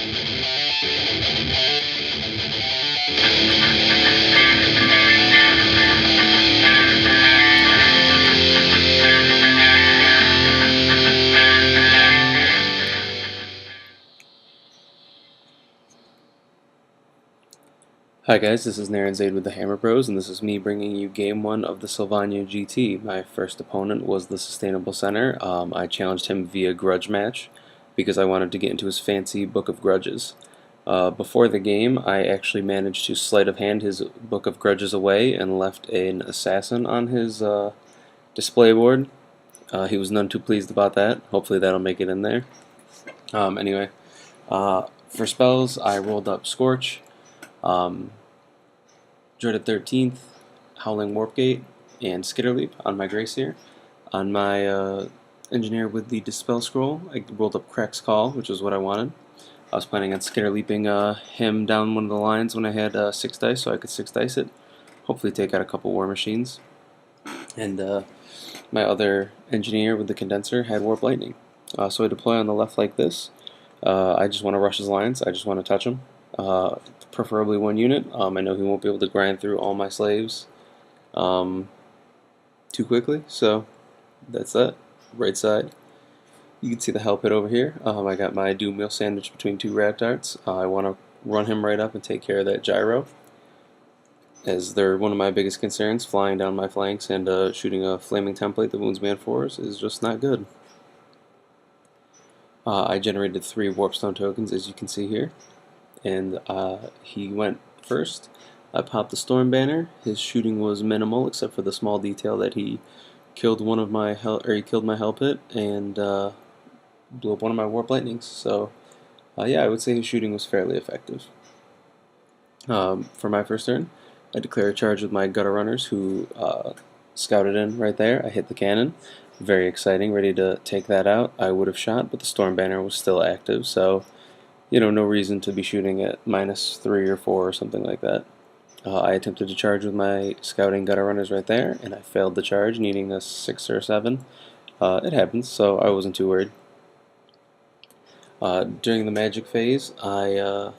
Hi guys, this is Naren Zaid with the Hammer Bros, and this is me bringing you Game 1 of the Slyvania GT. My first opponent was the Sustainable Center. I challenged him via grudge match because I wanted to get into his fancy Book of Grudges. Before the game, I actually managed to sleight of hand his Book of Grudges away and left an assassin on his display board. He was none too pleased about that. Hopefully that'll make it in there. Anyway, for spells, I rolled up Scorch, Dreaded 13th, Howling Warpgate, and Skitterleap on my Gracier. On my Engineer with the Dispel Scroll, I rolled up Crack's Call, which is what I wanted. I was planning on Skitterleaping him down one of the lines when I had 6 dice, so I could 6 dice it. Hopefully take out a couple War Machines. And my other Engineer with the Condenser had Warp Lightning. So I deploy on the left like this. I just want to rush his lines. I just want to touch him. Preferably 1 unit. I know he won't be able to grind through all my slaves too quickly, so that's that. Right side, you can see the hell pit over here. I got my doom wheel sandwiched between 2 rat darts. I want to run him right up and take care of that gyro, as they're one of my biggest concerns. Flying down my flanks and shooting a flaming template that wounds me on 4s is just not good. I generated 3 warpstone tokens, as you can see here. And he went first. I popped the storm banner. His shooting was minimal, except for the small detail that he killed one of my he killed my hell pit and blew up one of my warp lightnings. So yeah, I would say his shooting was fairly effective. For my first turn, I declare a charge with my gutter runners, who scouted in right there. I hit the cannon. Very exciting, ready to take that out. I would have shot, but the storm banner was still active, so no reason to be shooting at -3 or 4 or something like that. I attempted to charge with my scouting gutter runners right there, and I failed the charge, needing a 6 or 7. It happens, so I wasn't too worried. During the magic phase, it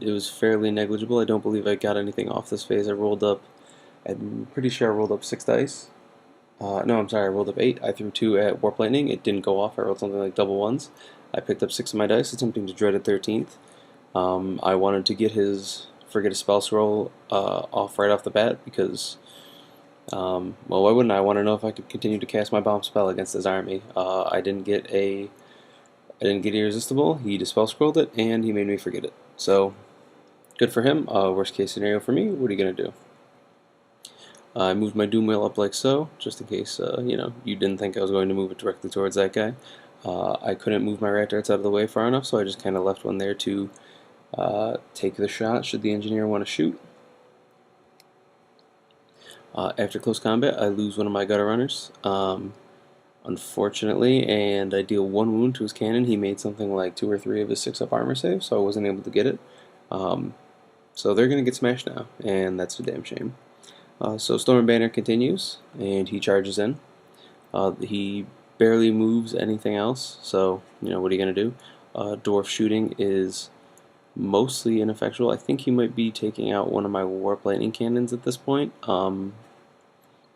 was fairly negligible. I don't believe I got anything off this phase. I'm pretty sure I rolled up 6 dice. No, I'm sorry, I rolled up 8. I threw 2 at Warp Lightning. It didn't go off. I rolled something like double 1s. I picked up 6 of my dice, attempting to Dreaded 13th. I wanted to get his Forget a Spell Scroll off right off the bat because, well, why wouldn't I? Want to know if I could continue to cast my bomb spell against his army. I didn't get Irresistible. He Dispel Scrolled it, and he made me forget it. So, good for him. Worst case scenario for me, what are you going to do? I moved my Doom Wheel up like so, just in case, you didn't think I was going to move it directly towards that guy. I couldn't move my rat darts out of the way far enough, so I just kind of left one there to take the shot should the engineer want to shoot. After close combat, I lose one of my gutter runners, unfortunately, and I deal 1 wound to his cannon. He made something like 2 or 3 of his 6-up armor saves, so I wasn't able to get it. So they're going to get smashed now, and that's a damn shame. So Storm Banner continues, and he charges in. He barely moves anything else, so what are you going to do? Dwarf shooting is mostly ineffectual. I think he might be taking out one of my Warp Lightning cannons at this point.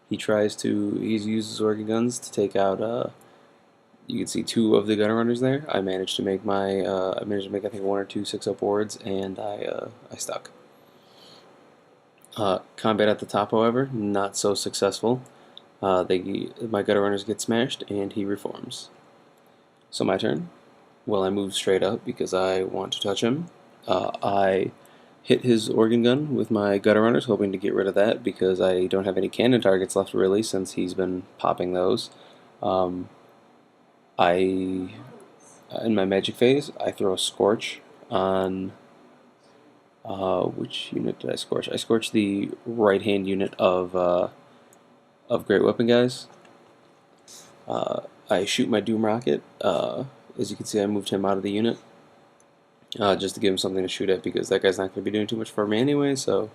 He uses Organ Guns to take out, you can see 2 of the gunner runners there. I managed to make I think 1 or 2 6-up wards, and I stuck. Combat at the top, however, not so successful. My gutter runners get smashed, and he reforms. So my turn. Well, I move straight up because I want to touch him. I hit his organ gun with my gutter runners, hoping to get rid of that because I don't have any cannon targets left really, since he's been popping those. In my magic phase, I throw a Scorch on. Which unit did I scorch? I scorched the right-hand unit of Great Weapon guys. I shoot my Doom Rocket. As you can see, I moved him out of the unit just to give him something to shoot at, because that guy's not going to be doing too much for me anyway, so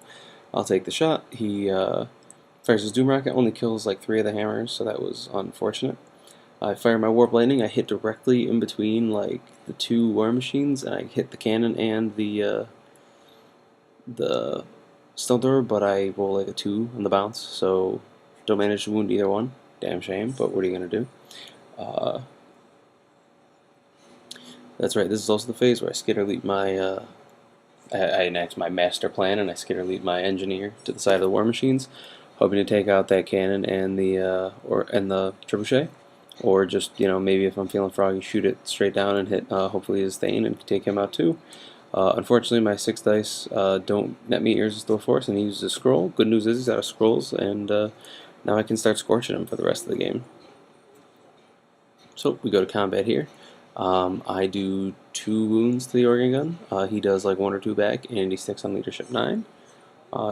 I'll take the shot. He fires his Doom Rocket, only kills like 3 of the hammers, so that was unfortunate. I fire my Warp Lightning. I hit directly in between like the two war machines, and I hit the cannon and the stone thrower, but I roll like a 2 on the bounce, so don't manage to wound either one. Damn shame, but what are you gonna do? That's right. This is also the phase where I skitter leap my. I enact my master plan, and I skitter leap my engineer to the side of the war machines, hoping to take out that cannon and the trebuchet, or just maybe if I'm feeling froggy, shoot it straight down and hit hopefully his Thane and take him out too. Unfortunately, my 6 dice don't net me Irresistible Force, and he uses a scroll. Good news is he's out of scrolls, and now I can start scorching him for the rest of the game. So we go to combat here. I do 2 wounds to the organ gun. He does like 1 or 2 back, and he sticks on leadership 9.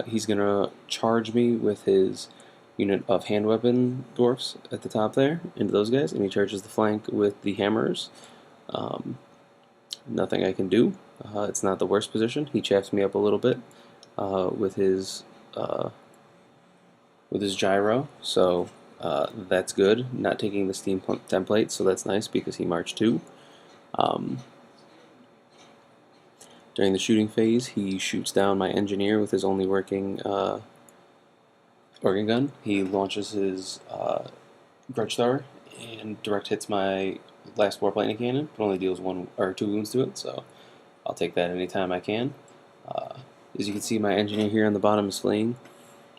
He's gonna charge me with his unit of hand weapon dwarfs at the top there into those guys, and he charges the flank with the hammers. Nothing I can do. It's not the worst position. He chaps me up a little bit with his gyro, so that's good. Not taking the steampunk template, so that's nice because he marched 2. During the shooting phase, he shoots down my engineer with his only working organ gun. He launches his grudge thrower and direct hits my last warp lightning cannon, but only deals 1 or 2 wounds to it, so I'll take that anytime I can. As you can see, my engineer here on the bottom is fleeing.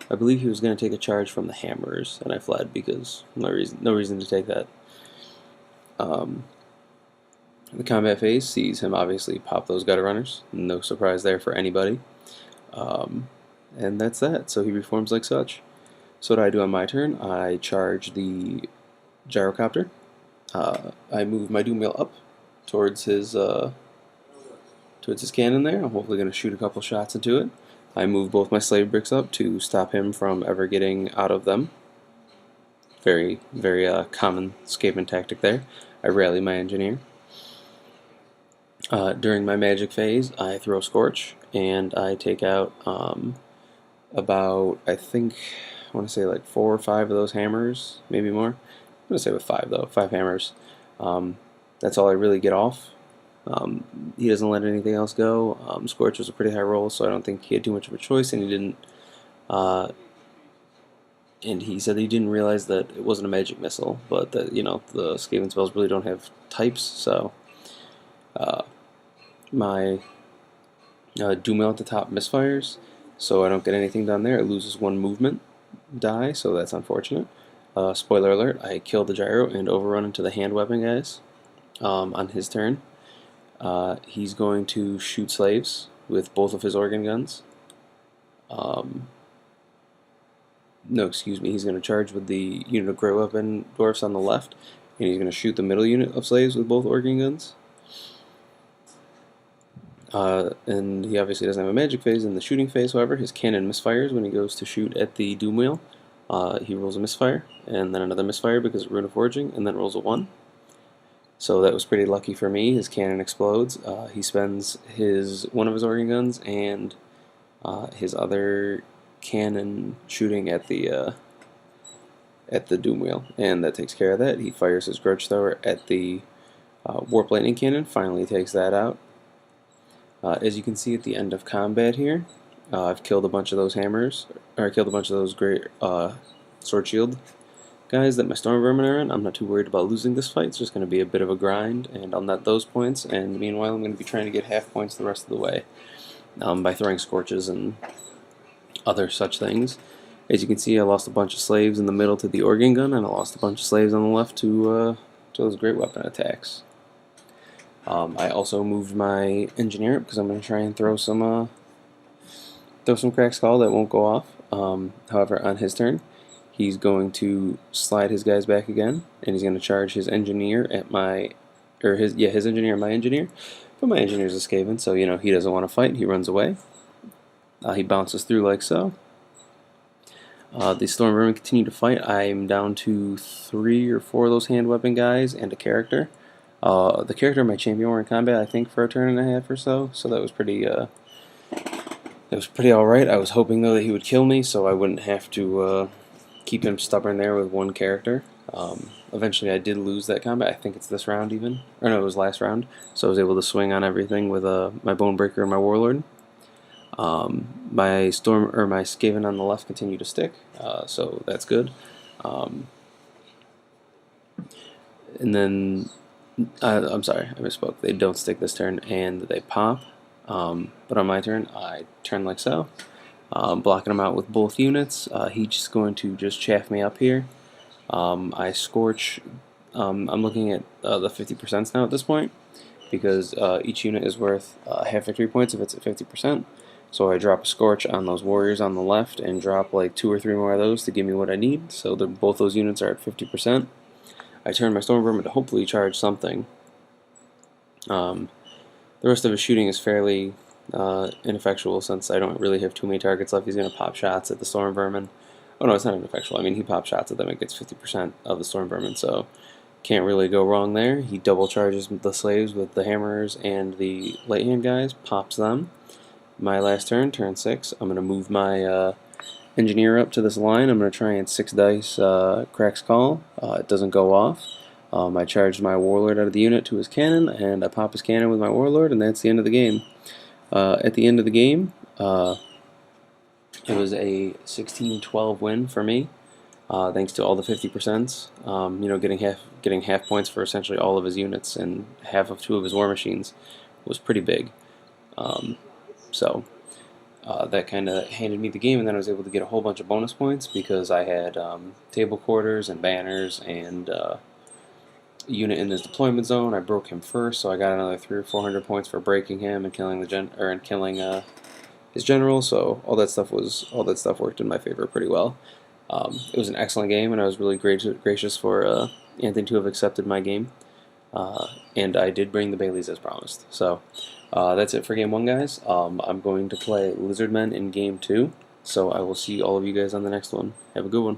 I believe he was going to take a charge from the hammers, and I fled because no reason to take that. The combat phase sees him obviously pop those gutter runners. No surprise there for anybody. And that's that. So he reforms like such. So what do I do on my turn? I charge the gyrocopter. I move my doom wheel up towards his cannon there. I'm hopefully going to shoot a couple shots into it. I move both my slave bricks up to stop him from ever getting out of them. Very, very common Skaven tactic there. I rally my engineer. During my magic phase, I throw Scorch, and I take out about, I want to say like 4 or 5 of those hammers, maybe more. I'm going to say with 5 though, 5 hammers. That's all I really get off. He doesn't let anything else go. Scorch was a pretty high roll, so I don't think he had too much of a choice, and he didn't. And he said he didn't realize that it wasn't a magic missile, but that the Skaven spells really don't have types, so my doom wheel at the top misfires, so I don't get anything done there. It loses 1 movement die, so that's unfortunate. Spoiler alert: I kill the gyro and overrun into the hand weapon guys on his turn. He's going to shoot slaves with both of his organ guns. No, excuse me, he's going to charge with the unit of great weapon dwarfs on the left, and he's going to shoot the middle unit of slaves with both organ guns. And he obviously doesn't have a magic phase in the shooting phase, however. His cannon misfires when he goes to shoot at the doom wheel. He rolls a misfire, and then another misfire because of Rune of Forging, and then rolls a 1. So that was pretty lucky for me. His cannon explodes. He spends one of his organ guns and his other cannon shooting at the doom wheel, and that takes care of that. He fires his grudge thrower at the warp lightning cannon. Finally takes that out. As you can see at the end of combat here, I've killed a bunch of those hammers, or I killed a bunch of those great sword shield guys that my storm vermin are in. I'm not too worried about losing this fight. It's just going to be a bit of a grind, and I'll net those points, and meanwhile I'm going to be trying to get half points the rest of the way by throwing scorches and other such things. As you can see, I lost a bunch of slaves in the middle to the organ gun, and I lost a bunch of slaves on the left to those great weapon attacks. I also moved my engineer up because I'm going to try and throw some crack skull that won't go off. However, on his turn, he's going to slide his guys back again, and he's going to charge his engineer at his engineer at my engineer. But my engineer's a Skaven, so he doesn't want to fight. He runs away. He bounces through like so. The storm vermin continue to fight. I'm down to 3 or 4 of those hand weapon guys and a character. The character and my champion were in combat, I think, for a turn and a half or so. So that was pretty alright. I was hoping though that he would kill me, so I wouldn't have to keep him stubborn there with one character. Eventually I did lose that combat. I think it's this round even. Or no, it was last round. So I was able to swing on everything with my Bonebreaker and my Warlord. My Skaven on the left continue to stick, so that's good. And then I'm sorry, I misspoke. They don't stick this turn, and they pop. But on my turn, I turn like so, blocking him out with both units. He's just going to just chaff me up here. I scorch. I'm looking at the 50% now at this point, because each unit is worth half victory points if it's at 50%. So I drop a Scorch on those warriors on the left and drop like 2 or 3 more of those to give me what I need. So both those units are at 50%. I turn my Storm Vermin to hopefully charge something. The rest of his shooting is fairly ineffectual since I don't really have too many targets left. He's going to pop shots at the Storm Vermin. Oh no, it's not ineffectual. I mean, he pops shots at them. It gets 50% of the Storm Vermin, so can't really go wrong there. He double charges the slaves with the hammers and the light hand guys, pops them. My last turn, turn 6, I'm going to move my engineer up to this line. I'm going to try and 6 dice Crack's Call. It doesn't go off. I charged my Warlord out of the unit to his cannon, and I pop his cannon with my Warlord, and that's the end of the game. At the end of the game, it was a 16-12 win for me, thanks to all the 50%. You know, getting half points for essentially all of his units and half of 2 of his war machines was pretty big. So that kind of handed me the game, and then I was able to get a whole bunch of bonus points because I had table quarters and banners and a unit in his deployment zone. I broke him first, so I got another 300 or 400 points for breaking him and killing his general. So all that stuff worked in my favor pretty well. It was an excellent game, and I was really gracious for Anthony to have accepted my game. And I did bring the Baileys as promised. So that's it for game 1, guys. I'm going to play Lizardmen in game 2, so I will see all of you guys on the next one. Have a good one.